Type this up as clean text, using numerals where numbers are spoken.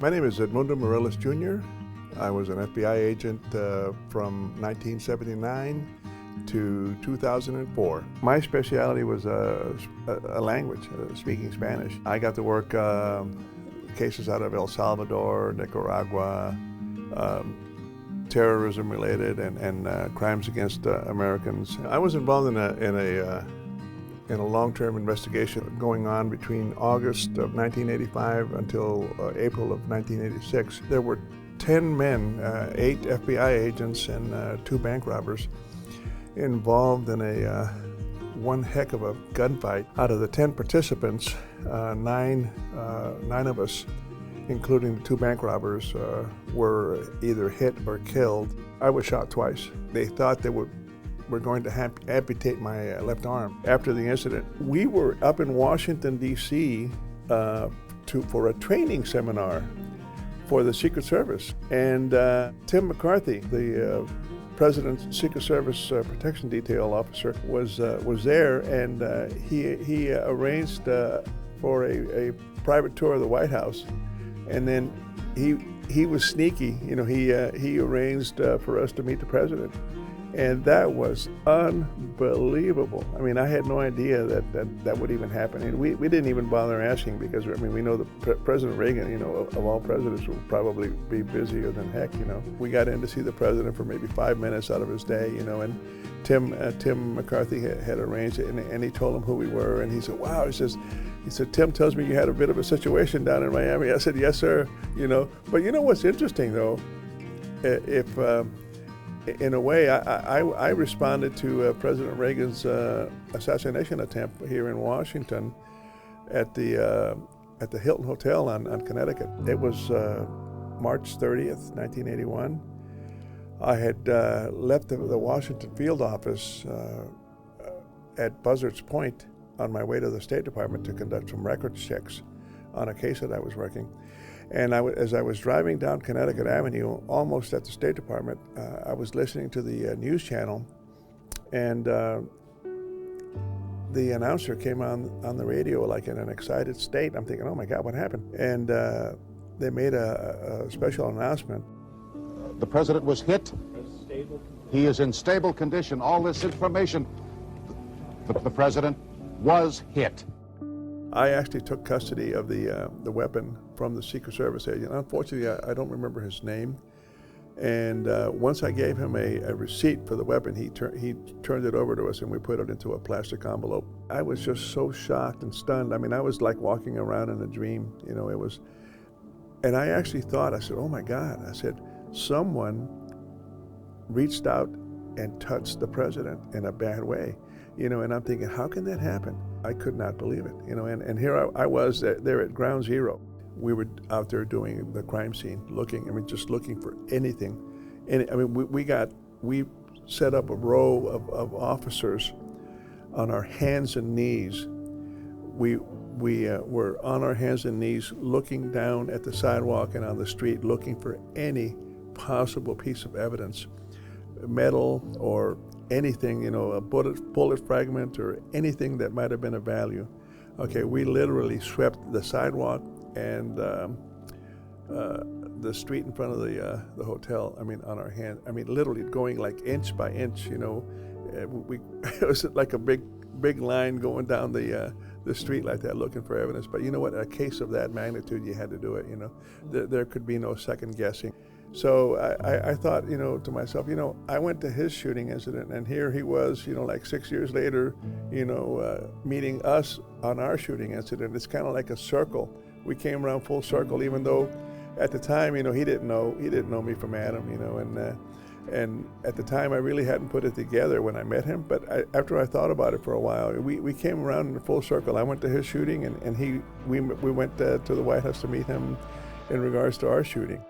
My name is Edmundo Mireles Jr. I was an FBI agent from 1979 to 2004. My specialty was a language, speaking Spanish. I got to work cases out of El Salvador, Nicaragua, terrorism related and crimes against Americans. I was involved in a long-term investigation going on between August of 1985 until April of 1986. There were 10 men, 8 FBI agents and 2 bank robbers involved in one heck of a gunfight. Out of the 10 participants, 9 of us, including the 2 bank robbers, were either hit or killed. I was shot twice. They thought they were going to amputate my left arm. After the incident, we were up in Washington, D.C. For a training seminar for the Secret Service. And Tim McCarthy, the President's Secret Service Protection Detail officer, was there, and he arranged for a private tour of the White House. And then he was sneaky. You know, he arranged for us to meet the president. And that was unbelievable. I mean, I had no idea that would even happen. And we didn't even bother asking because, I mean, we know that President Reagan, you know, of all presidents, will probably be busier than heck, you know. We got in to see the president for maybe 5 minutes out of his day, you know, and Tim McCarthy had arranged it, and he told him who we were, and he said, wow, he said, Tim tells me you had a bit of a situation down in Miami. I said, yes, sir, you know. But you know what's interesting, though? In a way, I responded to President Reagan's assassination attempt here in Washington at the Hilton Hotel on Connecticut. It was March 30th, 1981. I had left the Washington field office at Buzzards Point on my way to the State Department to conduct some records checks on a case that I was working. And as I was driving down Connecticut Avenue, almost at the State Department, I was listening to the news channel, and the announcer came on the radio like in an excited state. I'm thinking, oh my God, what happened? And they made a special announcement. The president was hit. He is in stable condition. All this information, the president was hit. I actually took custody of the weapon from the Secret Service agent. Unfortunately, I don't remember his name. And once I gave him a receipt for the weapon, he turned it over to us, and we put it into a plastic envelope. I was just so shocked and stunned. I mean, I was like walking around in a dream. You know, it was. And I actually thought, I said, oh my God. I said, someone reached out and touched the president in a bad way. You know, and I'm thinking, how can that happen? I could not believe it, you know, and here I was there at ground zero. We were out there doing the crime scene, just looking for anything. And I mean, we set up a row of officers on our hands and knees. We were on our hands and knees looking down at the sidewalk and on the street, looking for any possible piece of evidence, metal or anything, you know, a bullet fragment or anything that might have been of value. Okay, we literally swept the sidewalk and the street in front of the hotel. I mean, on our hand. I mean, literally going like inch by inch. You know, it was like a big line going down the street like that, looking for evidence. But you know what? A case of that magnitude, you had to do it. You know, there could be no second guessing. So I thought, you know, to myself, you know, I went to his shooting incident, and here he was, you know, like 6 years later, you know, meeting us on our shooting incident. It's kind of like a circle. We came around full circle, even though at the time, you know, he didn't know me from Adam, you know, and at the time I really hadn't put it together when I met him. But after I thought about it for a while, we came around in a full circle. I went to his shooting, and we went to the White House to meet him in regards to our shooting.